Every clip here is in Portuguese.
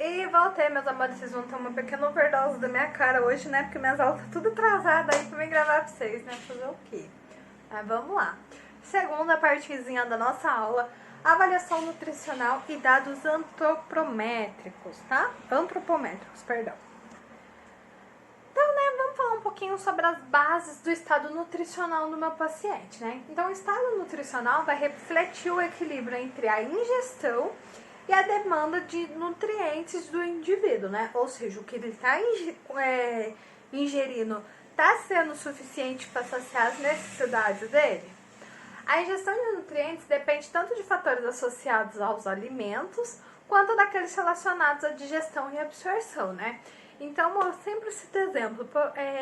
E voltei, meus amores, vocês vão ter uma pequena overdose da minha cara hoje, né? Porque minhas aulas tá tudo atrasada aí pra mim gravar pra vocês, né? Fazer o quê? Mas vamos lá. Segunda partezinha da nossa aula, avaliação nutricional e dados antropométricos, tá? Antropométricos, perdão. Então, né, vamos falar um pouquinho sobre as bases do estado nutricional do meu paciente, né? Então, o estado nutricional vai refletir o equilíbrio entre a ingestão e a demanda de nutrientes do indivíduo, né? Ou seja, o que ele está ingerindo está sendo suficiente para saciar as necessidades dele? A ingestão de nutrientes depende tanto de fatores associados aos alimentos, quanto daqueles relacionados à digestão e absorção, né? Então, eu sempre cito exemplo,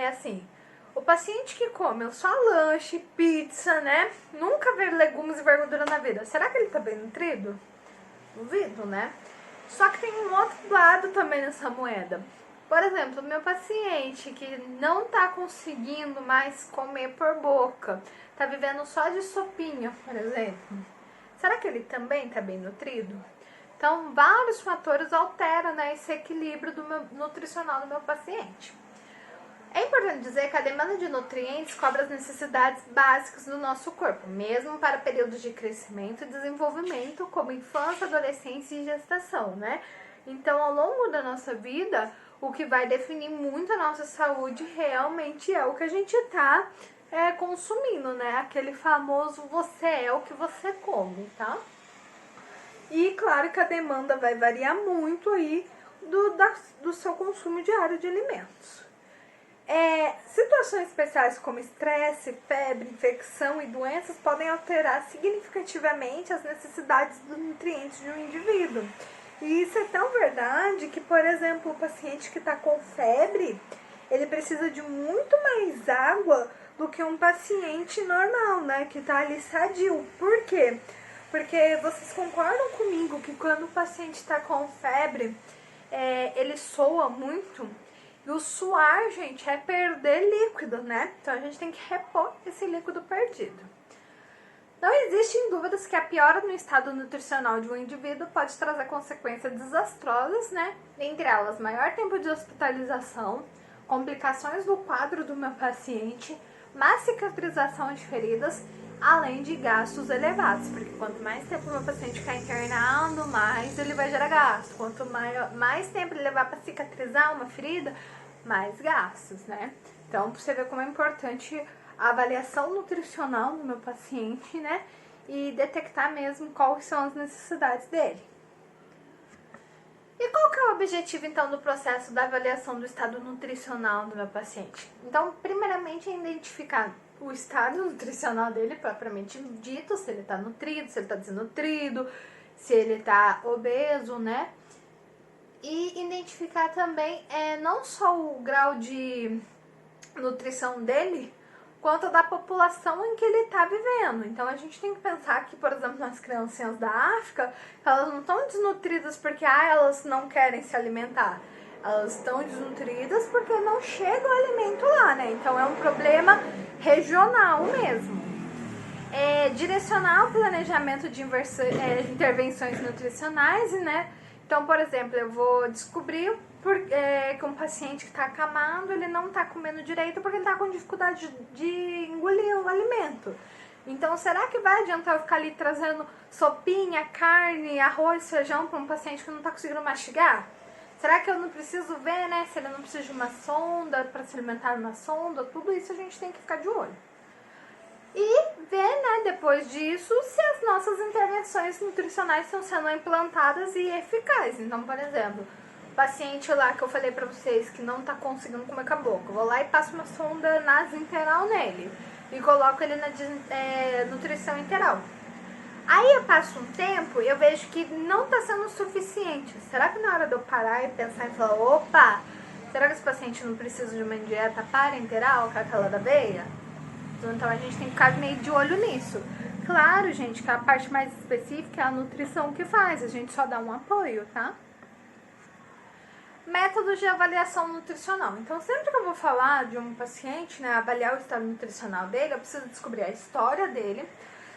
assim, o paciente que come só lanche, pizza, né? Nunca vê legumes e verdura na vida. Será que ele tá bem nutrido? Duvido, né? Só que tem um outro lado também nessa moeda. Por exemplo, meu paciente que não tá conseguindo mais comer por boca, tá vivendo só de sopinha, por exemplo. Será que ele também tá bem nutrido? Então, vários fatores alteram, né, esse equilíbrio nutricional do meu paciente. É importante dizer que a demanda de nutrientes cobre as necessidades básicas do nosso corpo, mesmo para períodos de crescimento e desenvolvimento, como infância, adolescência e gestação, né? Então, ao longo da nossa vida, o que vai definir muito a nossa saúde realmente é o que a gente está consumindo, né? Aquele famoso você é o que você come, tá? E claro que a demanda vai variar muito aí do seu consumo diário de alimentos. Situações especiais como estresse, febre, infecção e doenças podem alterar significativamente as necessidades dos nutrientes de um indivíduo. E isso é tão verdade que, por exemplo, o paciente que está com febre, ele precisa de muito mais água do que um paciente normal, né? Que está ali sadio. Por quê? Porque vocês concordam comigo que quando o paciente está com febre, ele soa muito? E o suar, gente, é perder líquido, né? Então a gente tem que repor esse líquido perdido. Não existem dúvidas que a piora no estado nutricional de um indivíduo pode trazer consequências desastrosas, né? Entre elas, maior tempo de hospitalização, complicações do quadro do meu paciente, má cicatrização de feridas, além de gastos elevados, porque quanto mais tempo o meu paciente ficar internado, mais ele vai gerar gasto. Quanto mais tempo ele levar para cicatrizar uma ferida, mais gastos, né? Então, pra você ver como é importante a avaliação nutricional do meu paciente, né? E detectar mesmo quais são as necessidades dele. E qual que é o objetivo, então, do processo da avaliação do estado nutricional do meu paciente? Então, primeiramente, é identificar o estado nutricional dele, propriamente dito, se ele está nutrido, se ele está desnutrido, se ele está obeso, né? E identificar também não só o grau de nutrição dele, quanto da população em que ele está vivendo. Então, a gente tem que pensar que, por exemplo, nas criancinhas da África, elas não estão desnutridas porque elas não querem se alimentar. Elas estão desnutridas porque não chega o alimento lá, né? Então, é um problema regional mesmo. Direcionar o planejamento de intervenções nutricionais, né? Então, por exemplo, eu vou descobrir que um paciente que está acamado, ele não está comendo direito porque ele está com dificuldade de engolir o alimento. Então, será que vai adiantar eu ficar ali trazendo sopinha, carne, arroz, feijão para um paciente que não está conseguindo mastigar? Será que eu não preciso ver, né, se ele não precisa de uma sonda, para se alimentar uma sonda? Tudo isso a gente tem que ficar de olho. E ver, né, depois disso, se as nossas intervenções nutricionais estão sendo implantadas e eficazes. Então, por exemplo, o paciente lá que eu falei pra vocês que não tá conseguindo comer com a boca, eu vou lá e passo uma sonda nasointeral nele e coloco ele na nutrição interal. Aí eu passo um tempo e eu vejo que não tá sendo suficiente. Será que na hora de eu parar e pensar e falar, opa, será que esse paciente não precisa de uma dieta parenteral, que é aquela da aveia? Então a gente tem que ficar meio de olho nisso. Claro, gente, que a parte mais específica é a nutrição que faz, a gente só dá um apoio, tá? Métodos de avaliação nutricional. Então, sempre que eu vou falar de um paciente, né, avaliar o estado nutricional dele, eu preciso descobrir a história dele,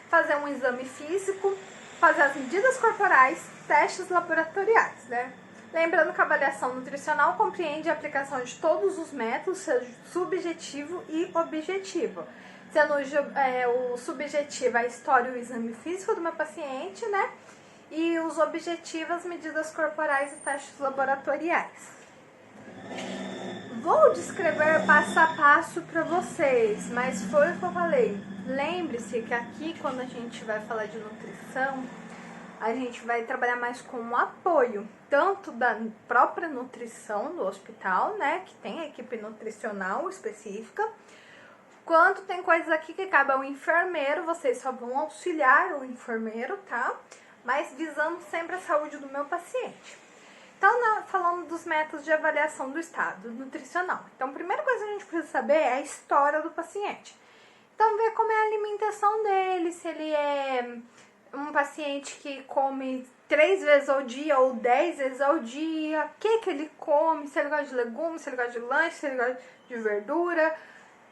fazer um exame físico, fazer as medidas corporais, testes laboratoriais, né? Lembrando que a avaliação nutricional compreende a aplicação de todos os métodos, seja subjetivo e objetivo. Sendo o subjetivo a história e o exame físico do meu paciente, né? E os objetivos, as medidas corporais e testes laboratoriais. Vou descrever passo a passo para vocês, mas foi o que eu falei. Lembre-se que aqui, quando a gente vai falar de nutrição, a gente vai trabalhar mais com o apoio, tanto da própria nutrição do hospital, né, que tem a equipe nutricional específica, quanto tem coisas aqui que cabe ao enfermeiro, vocês só vão auxiliar o enfermeiro, tá? Mas visando sempre a saúde do meu paciente. Então, falando dos métodos de avaliação do estado nutricional. Então, a primeira coisa que a gente precisa saber é a história do paciente. Então, ver como é a alimentação dele, se ele é um paciente que come 3 vezes ao dia ou 10 vezes ao dia, o que ele come, se ele gosta de legumes, se ele gosta de lanche, se ele gosta de verdura,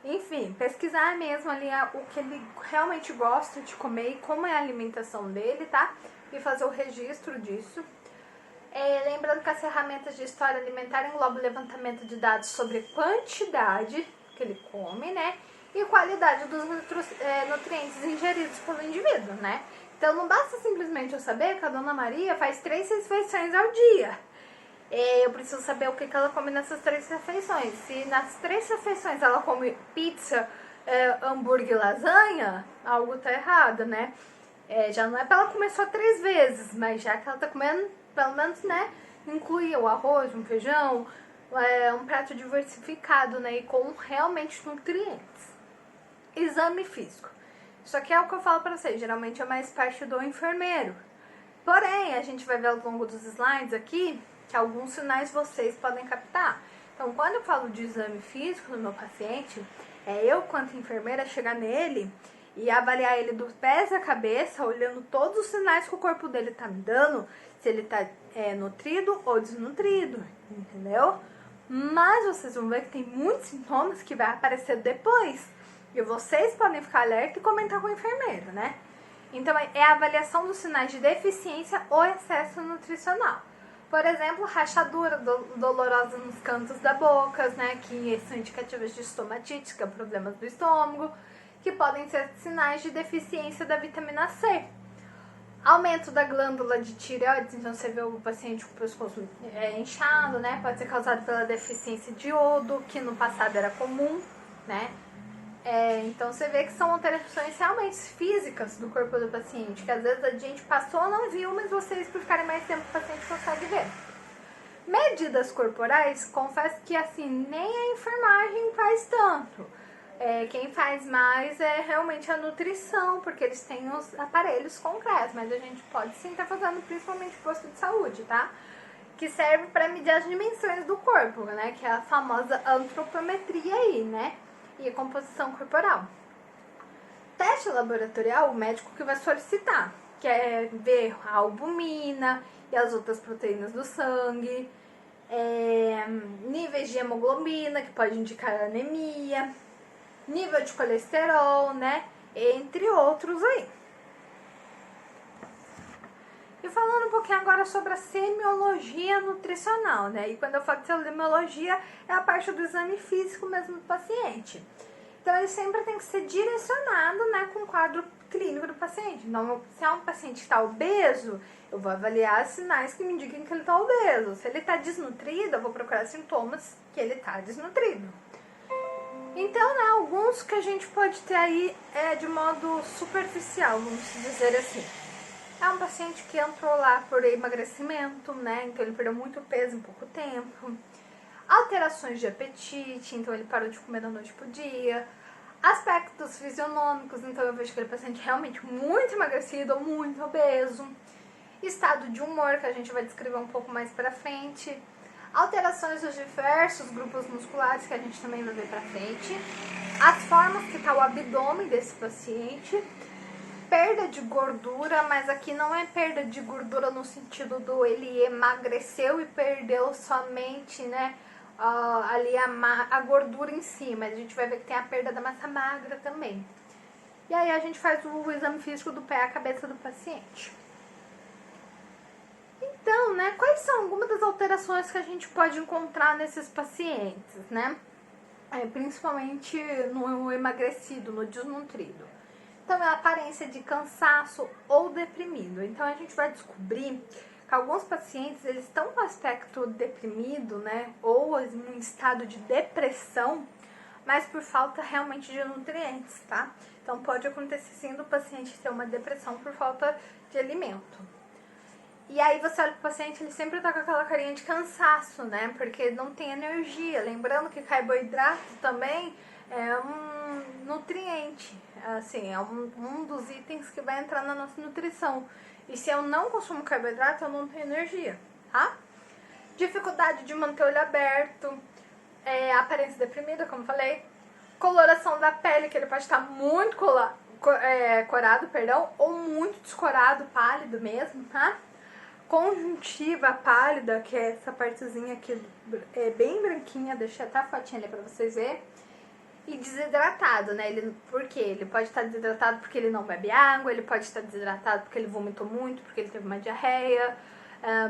enfim, pesquisar mesmo ali o que ele realmente gosta de comer e como é a alimentação dele, tá? E fazer o registro disso. Lembrando que as ferramentas de história alimentar englobam o levantamento de dados sobre quantidade que ele come, né? E qualidade dos nutrientes ingeridos pelo indivíduo, né? Então não basta simplesmente eu saber que a Dona Maria faz 3 refeições ao dia. Eu preciso saber o que ela come nessas 3 refeições. Se nas 3 refeições ela come pizza, hambúrguer e lasanha, algo tá errado, né? Já não é pra ela comer só 3 vezes, mas já que ela tá comendo, pelo menos, né, incluir o arroz, um feijão, um prato diversificado, né, e com realmente nutrientes. Exame físico. Isso aqui é o que eu falo pra vocês, geralmente é mais parte do enfermeiro. Porém, a gente vai ver ao longo dos slides aqui que alguns sinais vocês podem captar. Então, quando eu falo de exame físico no meu paciente, eu, quanto enfermeira, chegar nele e avaliar ele dos pés à cabeça, olhando todos os sinais que o corpo dele tá me dando, se ele tá nutrido ou desnutrido, entendeu? Mas vocês vão ver que tem muitos sintomas que vai aparecer depois. E vocês podem ficar alerta e comentar com o enfermeiro, né? Então, é a avaliação dos sinais de deficiência ou excesso nutricional. Por exemplo, rachadura dolorosa nos cantos da boca, né? Que são indicativas de estomatite, que é problemas do estômago, que podem ser sinais de deficiência da vitamina C. Aumento da glândula de tireoides, então você vê o paciente com o pescoço inchado, né? Pode ser causado pela deficiência de iodo, que no passado era comum, né? Então você vê que são alterações realmente físicas do corpo do paciente, que às vezes a gente passou, não viu, mas vocês, por ficarem mais tempo, o paciente consegue ver. Medidas corporais, confesso que assim, nem a enfermagem faz tanto. Quem faz mais é realmente a nutrição, porque eles têm os aparelhos concretos, mas a gente pode sim estar fazendo principalmente posto de saúde, tá? Que serve para medir as dimensões do corpo, né? Que é a famosa antropometria aí, né? E a composição corporal. Teste laboratorial, o médico que vai solicitar, que é ver a albumina e as outras proteínas do sangue, níveis de hemoglobina, que pode indicar anemia, nível de colesterol, né? Entre outros aí. E falando um pouquinho agora sobre a semiologia nutricional, né? E quando eu falo de semiologia, é a parte do exame físico mesmo do paciente. Então, ele sempre tem que ser direcionado, né, com o quadro clínico do paciente. Então, se é um paciente que está obeso, eu vou avaliar sinais que me indicam que ele está obeso. Se ele está desnutrido, eu vou procurar sintomas que ele está desnutrido. Então, né, alguns que a gente pode ter aí de modo superficial, vamos dizer assim. É um paciente que entrou lá por emagrecimento, né? Então ele perdeu muito peso em pouco tempo. Alterações de apetite, então ele parou de comer da noite pro dia. Aspectos fisionômicos, então eu vejo aquele paciente realmente muito emagrecido ou muito obeso. Estado de humor, que a gente vai descrever um pouco mais pra frente. Alterações dos diversos grupos musculares, que a gente também vai ver pra frente. As formas que tá o abdômen desse paciente. Perda de gordura, mas aqui não é perda de gordura no sentido do ele emagreceu e perdeu somente, né, ali a gordura em si, mas a gente vai ver que tem a perda da massa magra também. E aí a gente faz o exame físico do pé à cabeça do paciente. E Então, né, quais são algumas das alterações que a gente pode encontrar nesses pacientes, né? Principalmente no emagrecido, no desnutrido. Então, é a aparência de cansaço ou deprimido. Então, a gente vai descobrir que alguns pacientes, eles estão com aspecto deprimido, né, ou em um estado de depressão, mas por falta realmente de nutrientes, tá? Então, pode acontecer sim do paciente ter uma depressão por falta de alimento. E aí você olha pro paciente, ele sempre tá com aquela carinha de cansaço, né? Porque não tem energia. Lembrando que carboidrato também é um nutriente, assim, é um dos itens que vai entrar na nossa nutrição. E se eu não consumo carboidrato, eu não tenho energia, tá? Dificuldade de manter o olho aberto, aparência deprimida, como falei. Coloração da pele, que ele pode estar muito corado, perdão, ou muito descorado, pálido mesmo, tá? Conjuntiva pálida, que é essa partezinha aqui, é bem branquinha, deixei até a fotinha ali pra vocês verem. E desidratado, né? Por quê? Ele pode estar desidratado porque ele não bebe água, ele pode estar desidratado porque ele vomitou muito, porque ele teve uma diarreia,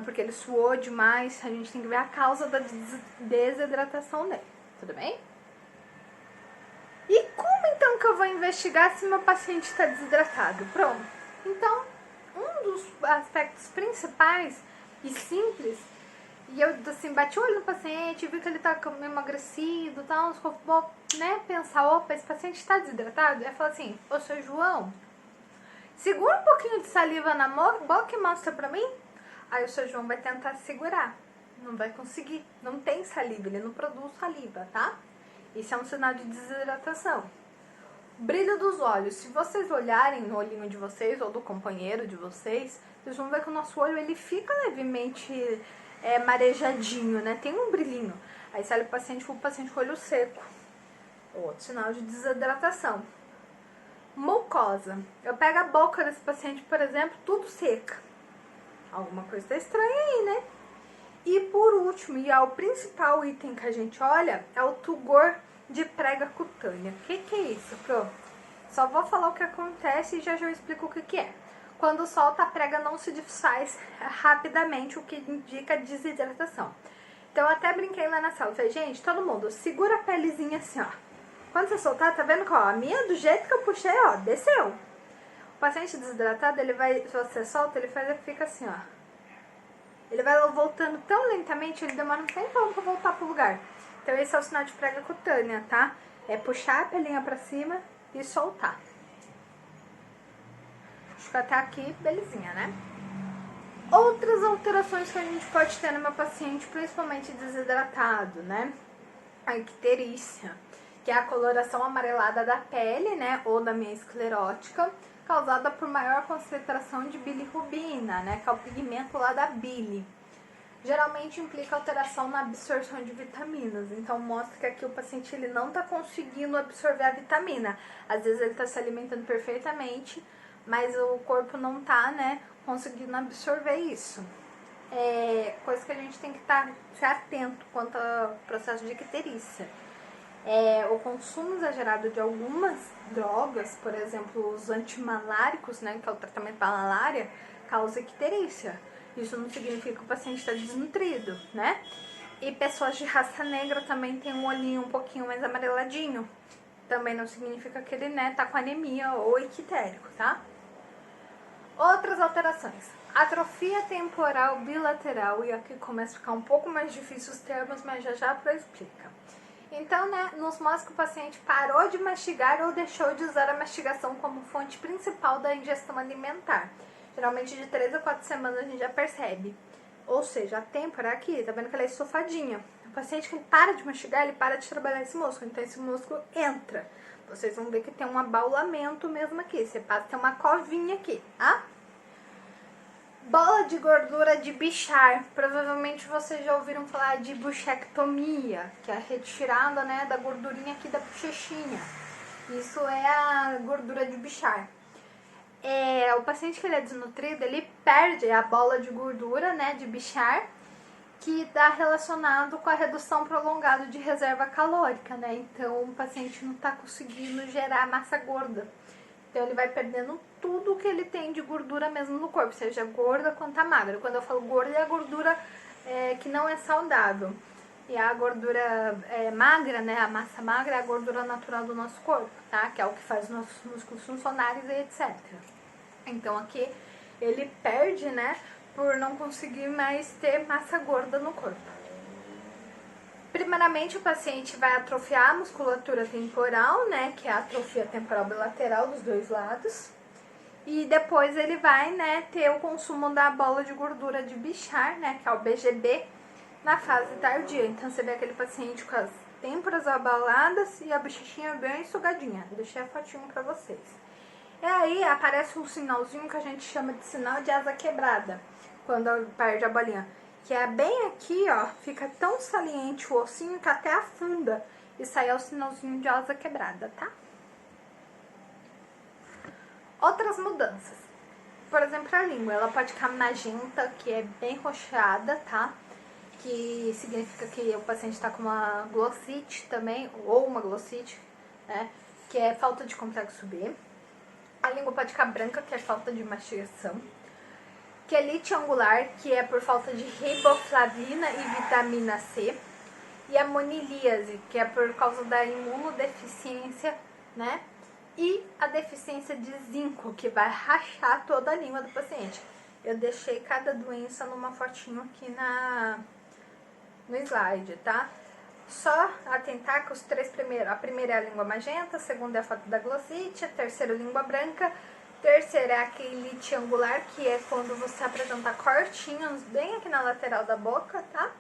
porque ele suou demais. A gente tem que ver a causa da desidratação dele, tudo bem? E como então que eu vou investigar se meu paciente está desidratado? Pronto. Então, um dos aspectos principais e simples, e eu assim, bati o olho no paciente, vi que ele tá emagrecido e tal, vou, né, pensar, opa, esse paciente está desidratado? Aí eu falo assim, ô seu João, segura um pouquinho de saliva na boca e mostra pra mim. Aí o seu João vai tentar segurar, não vai conseguir, não tem saliva, ele não produz saliva, tá? Isso é um sinal de desidratação. Brilho dos olhos. Se vocês olharem no olhinho de vocês ou do companheiro de vocês, vocês vão ver que o nosso olho ele fica levemente marejadinho, né? Tem um brilhinho. Aí você olha o paciente com o olho seco. Outro sinal de desidratação. Mucosa. Eu pego a boca desse paciente, por exemplo, tudo seca. Alguma coisa tá estranha aí, né? E por último, e é o principal item que a gente olha, é o tugor de prega cutânea. O que é isso, Pro? Só vou falar o que acontece e já eu explico o que é. Quando solta, a prega não se desfaz rapidamente, o que indica desidratação. Então eu até brinquei lá na sala, falei, gente, todo mundo, segura a pelezinha assim, ó. Quando você soltar, tá vendo que ó, a minha, do jeito que eu puxei, ó, desceu. O paciente desidratado, ele vai, se você solta, ele fica assim, ó. Ele vai voltando tão lentamente, ele demora um tempão pra voltar pro lugar. Então esse é o sinal de prega cutânea, tá? É puxar a pelinha pra cima e soltar. Acho que até aqui, belezinha, né? Outras alterações que a gente pode ter no meu paciente, principalmente desidratado, né? A icterícia, que é a coloração amarelada da pele, né? Ou da minha esclerótica, causada por maior concentração de bilirrubina, né? Que é o pigmento lá da bile. Geralmente implica alteração na absorção de vitaminas. Então mostra que aqui o paciente ele não está conseguindo absorver a vitamina. Às vezes ele está se alimentando perfeitamente, mas o corpo não está, né, conseguindo absorver isso. Coisa que a gente tem que ser atento quanto ao processo de icterícia. O consumo exagerado de algumas drogas, por exemplo, os antimaláricos, né, que é o tratamento da malária, causa icterícia. Isso não significa que o paciente está desnutrido, né? E pessoas de raça negra também tem um olhinho um pouquinho mais amareladinho. Também não significa que ele, né, tá com anemia ou ictérico, tá? Outras alterações. Atrofia temporal bilateral. E aqui começa a ficar um pouco mais difícil os termos, mas já Pro explica. Então, né, nos mostra que o paciente parou de mastigar ou deixou de usar a mastigação como fonte principal da ingestão alimentar. Geralmente de 3 a 4 semanas a gente já percebe. Ou seja, a têmpora aqui, tá vendo que ela é estufadinha. O paciente que ele para de mastigar, ele para de trabalhar esse músculo. Então esse músculo entra. Vocês vão ver que tem um abaulamento mesmo aqui. Você passa, tem uma covinha aqui, tá? Bola de gordura de Bichar. Provavelmente vocês já ouviram falar de buchectomia, que é a retirada, né, da gordurinha aqui da bochechinha. Isso é a gordura de Bichar. O paciente que ele é desnutrido, ele perde a bola de gordura, né, de Bichar, que está relacionado com a redução prolongada de reserva calórica, né? Então o paciente não está conseguindo gerar massa gorda. Então ele vai perdendo tudo que ele tem de gordura mesmo no corpo, seja gorda quanto a magra. Quando eu falo gorda, é a gordura que não é saudável. E a gordura magra, né, a massa magra é a gordura natural do nosso corpo, tá? Que é o que faz os nossos músculos funcionarem e etc. Então aqui ele perde, né, por não conseguir mais ter massa gorda no corpo. Primeiramente, o paciente vai atrofiar a musculatura temporal, né, que é a atrofia temporal bilateral dos dois lados. E depois ele vai, né, ter o consumo da bola de gordura de Bichat, né, que é o BGB, na fase tardia. Então você vê aquele paciente com as têmporas abaladas e a bochechinha bem enxugadinha. Deixei a fotinho pra vocês. E aí aparece um sinalzinho que a gente chama de sinal de asa quebrada, quando perde a bolinha. Que é bem aqui, ó, fica tão saliente o ossinho que até afunda. Isso aí é o sinalzinho de asa quebrada, tá? Outras mudanças. Por exemplo, a língua, ela pode ficar magenta, que é bem roxada, tá? Que significa que o paciente está com uma glossite também, ou uma glossite, né? Que é falta de complexo B. A língua pode ficar branca, que é falta de mastigação. Quelite angular, que é por falta de riboflavina e vitamina C. E a monilíase, que é por causa da imunodeficiência, né? E a deficiência de zinco, que vai rachar toda a língua do paciente. Eu deixei cada doença numa fotinho aqui no slide, tá? Só atentar que os três primeiros, a primeira é a língua magenta, a segunda é a falta da glossite, a terceira é a língua branca, a terceira é a quelite angular, que é quando você apresenta cortinhos bem aqui na lateral da boca, tá?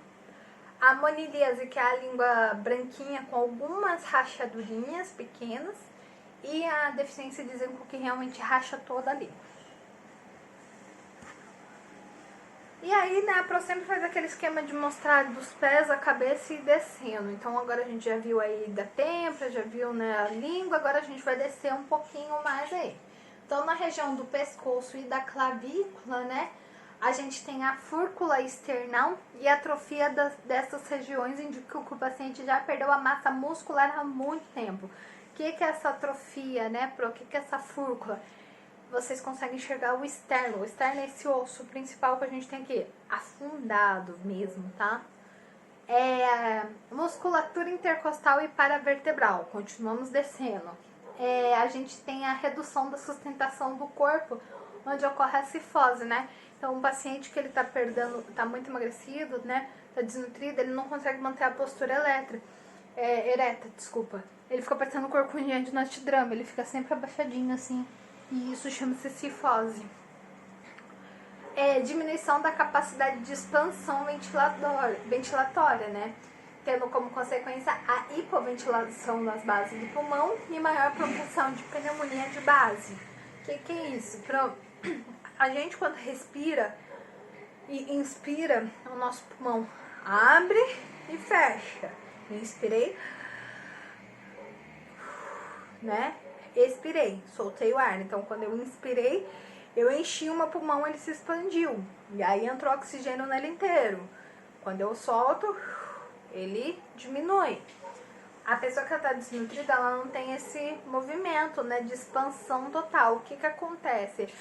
A monilíase, que é a língua branquinha com algumas rachadurinhas pequenas. E a deficiência de zinco, que realmente racha toda a língua. E aí, né, a Pro sempre faz aquele esquema de mostrar dos pés, a cabeça e descendo. Então agora a gente já viu aí da têmpora, já viu, né, a língua, agora a gente vai descer um pouquinho mais aí. Então na região do pescoço e da clavícula, né, a gente tem a fúrcula external e a atrofia dessas regiões indica que o paciente já perdeu a massa muscular há muito tempo. O que é essa atrofia, né? O que é essa fúrcula? Vocês conseguem enxergar o externo. O externo é esse osso principal que a gente tem aqui, afundado mesmo, tá? É musculatura intercostal e paravertebral. Continuamos descendo. A gente tem a redução da sustentação do corpo, onde ocorre a cifose, né? Então, um paciente que ele tá perdendo, tá muito emagrecido, né? Tá desnutrido, ele não consegue manter a postura ereta, desculpa. Ele fica parecendo um corcundinha de Notre Dame, ele fica sempre abaixadinho assim. E isso chama-se cifose. Diminuição da capacidade de expansão ventilatória, né? Tendo como consequência a hipoventilação nas bases do pulmão e maior propensão de pneumonia de base. O que é isso? A gente, quando respira e inspira, o nosso pulmão abre e fecha. Inspirei, né? Expirei, soltei o ar. Então, quando eu inspirei, eu enchi o meu pulmão, ele se expandiu. E aí entrou oxigênio nele inteiro. Quando eu solto, ele diminui. A pessoa que está desnutrida, ela não tem esse movimento, né, de expansão total. O que acontece?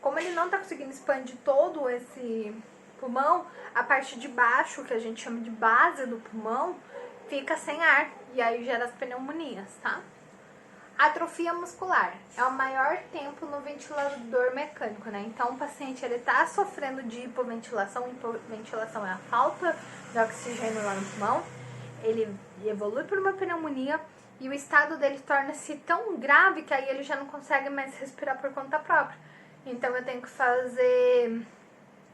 Como ele não está conseguindo expandir todo esse pulmão, a parte de baixo, que a gente chama de base do pulmão, fica sem ar. E aí gera as pneumonias, tá? Atrofia muscular é o maior tempo no ventilador mecânico, né? Então o paciente ele tá sofrendo de hipoventilação. Hipoventilação é a falta de oxigênio lá no pulmão. Ele evolui por uma pneumonia e o estado dele torna-se tão grave que aí ele já não consegue mais respirar por conta própria. Então eu tenho que fazer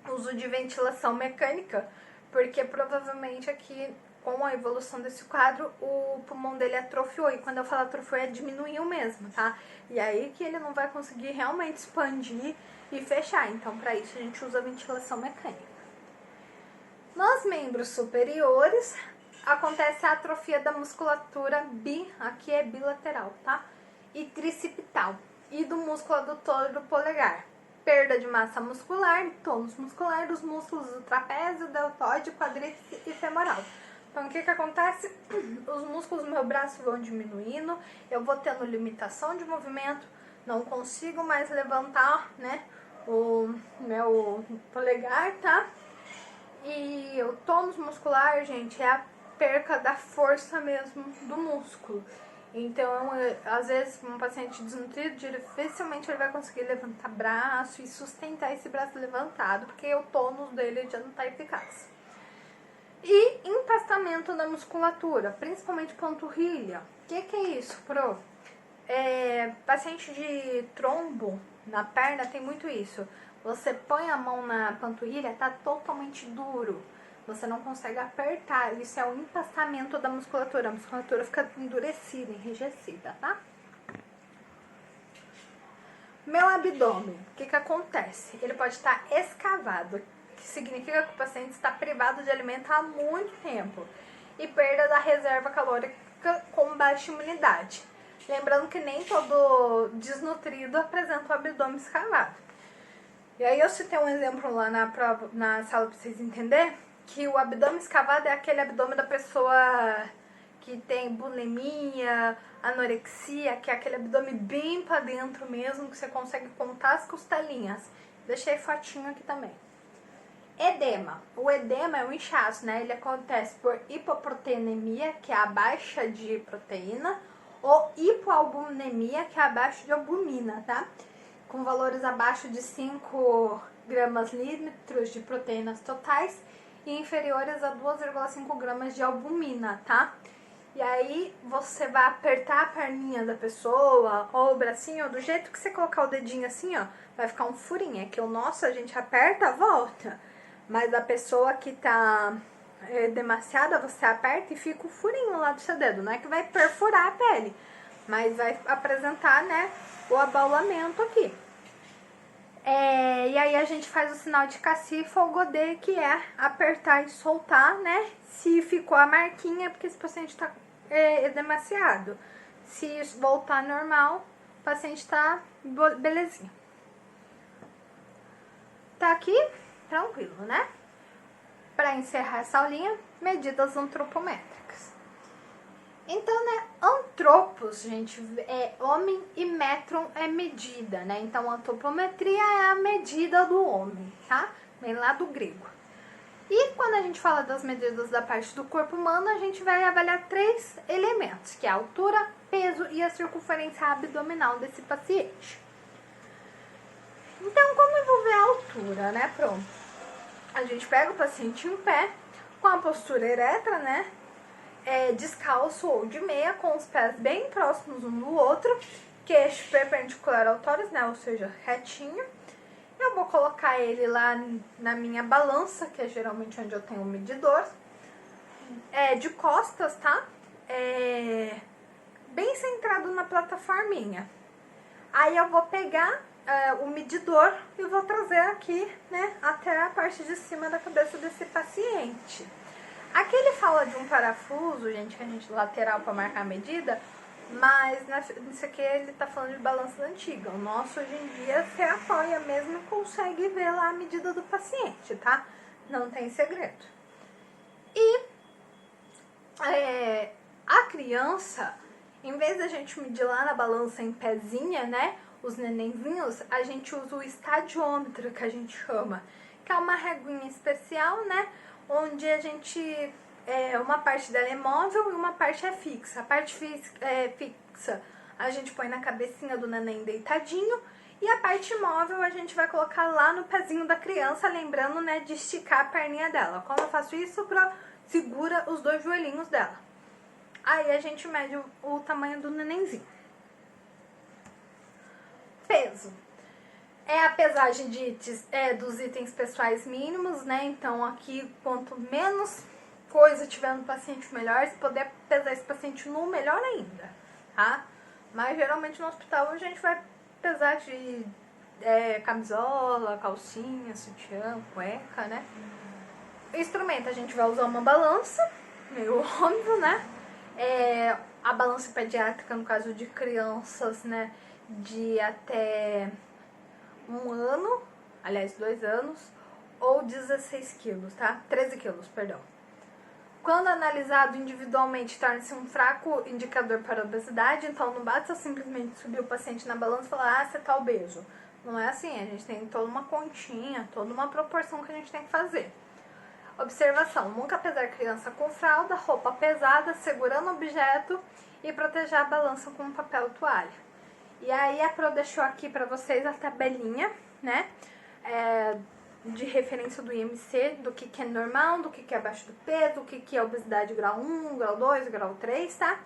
uso de ventilação mecânica, porque provavelmente aqui, com a evolução desse quadro, o pulmão dele atrofiou. E quando eu falo atrofiou, diminuiu mesmo, tá? E aí que ele não vai conseguir realmente expandir e fechar. Então, para isso, a gente usa a ventilação mecânica. Nos membros superiores, acontece a atrofia da musculatura aqui é bilateral, tá? E tricipital. E do músculo adutor do polegar. Perda de massa muscular, tônus muscular dos músculos do trapézio, deltoide, quadríceps e femoral. Então, o que acontece? Os músculos do meu braço vão diminuindo, eu vou tendo limitação de movimento, não consigo mais levantar, né, o meu polegar, tá? E o tônus muscular, gente, é a perca da força mesmo do músculo. Então, às vezes, um paciente desnutrido, dificilmente ele vai conseguir levantar braço e sustentar esse braço levantado, porque o tônus dele já não está eficaz. E empastamento da musculatura, principalmente panturrilha. O que é isso, Pro? Paciente de trombo na perna tem muito isso. Você põe a mão na panturrilha, tá totalmente duro. Você não consegue apertar. Isso é o empastamento da musculatura. A musculatura fica endurecida, enrijecida, tá? Meu abdômen, o que acontece? Ele pode estar escavado, que significa que o paciente está privado de alimento há muito tempo. E perda da reserva calórica com baixa imunidade. Lembrando que nem todo desnutrido apresenta o abdômen escavado. E aí eu citei um exemplo lá na sala para vocês entenderem, que o abdômen escavado é aquele abdômen da pessoa que tem bulimia, anorexia, que é aquele abdômen bem pra dentro mesmo, que você consegue contar as costelinhas. Deixei fotinho aqui também. Edema. O edema é um inchaço, né? Ele acontece por hipoproteinemia, que é a baixa de proteína, ou hipoalbuminemia, que é a baixa de albumina, tá? Com valores abaixo de 5 gramas litros de proteínas totais e inferiores a 2,5 gramas de albumina, tá? E aí você vai apertar a perninha da pessoa ou o bracinho, do jeito que você colocar o dedinho assim, ó, vai ficar um furinho. É que o nosso a gente aperta, volta. Mas a pessoa que tá demasiada, você aperta e fica o furinho lá do seu dedo. Não é que vai perfurar a pele, mas vai apresentar, né, o abaulamento aqui. E aí a gente faz o sinal de cacifo ou godê, que é apertar e soltar, né? Se ficou a marquinha, é porque esse paciente tá demasiado. Se voltar normal, o paciente tá belezinha. Tá aqui, tranquilo, né? Para encerrar essa aulinha, medidas antropométricas. Então, né, antropos, gente, é homem e metron é medida, né? Então, antropometria é a medida do homem, tá? Vem lá do grego. E quando a gente fala das medidas da parte do corpo humano, a gente vai avaliar 3 elementos, que é a altura, peso e a circunferência abdominal desse paciente. Então, como eu vou ver a altura, né? Pronto. A gente pega o paciente em pé, com a postura ereta, né? Descalço ou de meia, com os pés bem próximos um do outro, queixo perpendicular ao tórax, né? Ou seja, retinho. Eu vou colocar ele lá na minha balança, que é geralmente onde eu tenho o medidor. De costas, tá? Bem centrado na plataforminha. Aí eu vou pegar o medidor e vou trazer aqui, né, até a parte de cima da cabeça desse paciente. Aqui ele fala de um parafuso, gente, que a gente lateral para marcar a medida, mas nisso aqui ele tá falando de balança antiga. O nosso hoje em dia você apoia mesmo e consegue ver lá a medida do paciente, tá? Não tem segredo. E a criança, em vez da gente medir lá na balança em pezinha, né, os nenenzinhos, a gente usa o estadiômetro, que a gente chama, que é uma reguinha especial, né, onde a gente, uma parte dela é móvel e uma parte é fixa. A parte fixa a gente põe na cabecinha do neném deitadinho e a parte móvel a gente vai colocar lá no pezinho da criança, lembrando, né, de esticar a perninha dela. Como eu faço isso? Segura os 2 joelhinhos dela. Aí a gente mede o tamanho do nenenzinho. Peso. É a pesagem dos itens pessoais mínimos, né? Então aqui, quanto menos coisa tiver no paciente, melhor. Se puder pesar esse paciente nu, melhor ainda, tá? Mas geralmente no hospital a gente vai pesar de camisola, calcinha, sutiã, cueca, né? Instrumento, a gente vai usar uma balança, meio óbvio, né? A balança pediátrica, no caso de crianças, né, de até 1 ano, aliás, 2 anos, ou 16 quilos, tá? 13 quilos, perdão. Quando analisado individualmente, torna-se um fraco indicador para a obesidade, então não basta simplesmente subir o paciente na balança e falar, ah, você tá obeso. Não é assim, a gente tem toda uma continha, toda uma proporção que a gente tem que fazer. Observação, nunca pesar criança com fralda, roupa pesada, segurando objeto e proteger a balança com um papel toalha. E aí a Pro deixou aqui para vocês a tabelinha, né, de referência do IMC, do que é normal, do que é abaixo do peso, do que é obesidade grau 1, grau 2, grau 3, tá?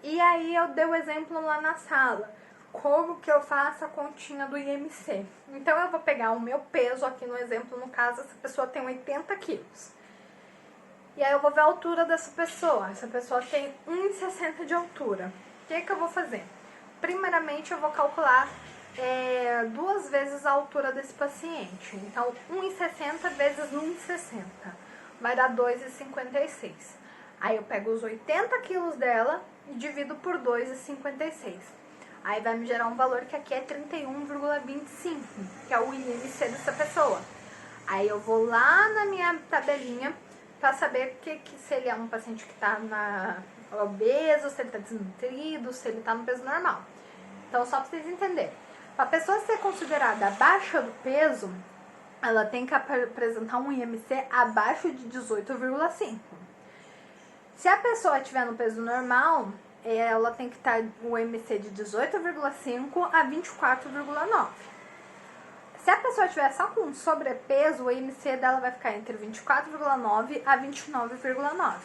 E aí eu dei o exemplo lá na sala, como que eu faço a continha do IMC. Então eu vou pegar o meu peso aqui no exemplo, no caso, essa pessoa tem 80 quilos. E aí eu vou ver a altura dessa pessoa. Essa pessoa tem 1,60 de altura. O que eu vou fazer? Primeiramente eu vou calcular 2 vezes a altura desse paciente. Então 1,60 vezes 1,60 vai dar 2,56. Aí eu pego os 80 quilos dela e divido por 2,56. Aí vai me gerar um valor que aqui é 31,25, que é o IMC dessa pessoa. Aí eu vou lá na minha tabelinha para saber se ele é um paciente que está obeso, se ele está desnutrido, se ele está no peso normal. Então, só para vocês entenderem. Para a pessoa ser considerada abaixo do peso, ela tem que apresentar um IMC abaixo de 18,5. Se a pessoa estiver no peso normal, ela tem que estar o IMC de 18,5 a 24,9. Se a pessoa tiver só com sobrepeso, o IMC dela vai ficar entre 24,9 a 29,9.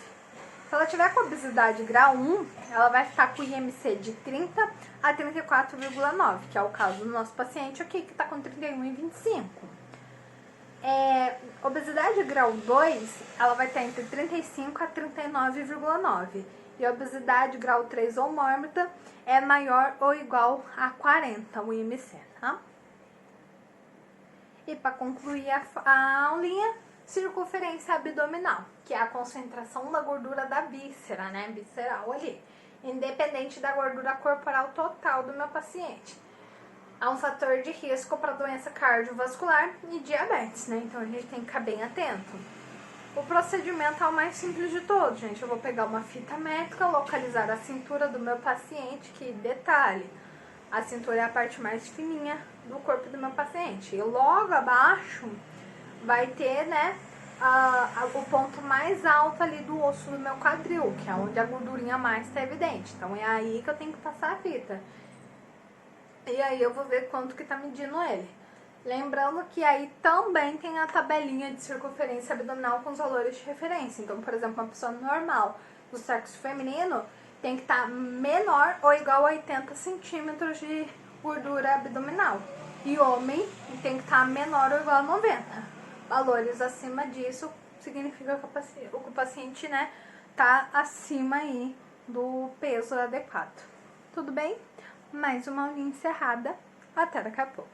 Se ela tiver com obesidade grau 1, ela vai ficar com o IMC de 30 a 34,9, que é o caso do nosso paciente aqui, que está com 31,25. Obesidade grau 2, ela vai estar entre 35 a 39,9. E a obesidade grau 3 ou mórbida é maior ou igual a 40, o IMC, tá? E para concluir a aulinha, circunferência abdominal, que é a concentração da gordura da víscera, né, visceral ali, independente da gordura corporal total do meu paciente. É um fator de risco para doença cardiovascular e diabetes, né, então a gente tem que ficar bem atento. O procedimento é o mais simples de todos, gente. Eu vou pegar uma fita métrica, localizar a cintura do meu paciente, que detalhe, a cintura é a parte mais fininha do corpo do meu paciente. E logo abaixo vai ter, né, o ponto mais alto ali do osso do meu quadril, que é onde a gordurinha mais está evidente. Então é aí que eu tenho que passar a fita. E aí eu vou ver quanto que tá medindo ele. Lembrando que aí também tem a tabelinha de circunferência abdominal com os valores de referência. Então, por exemplo, uma pessoa normal do sexo feminino tem que estar menor ou igual a 80 centímetros de gordura abdominal. E homem tem que estar menor ou igual a 90. Valores acima disso significa que o paciente, né, tá acima aí do peso adequado. Tudo bem? Mais uma aulinha encerrada. Até daqui a pouco.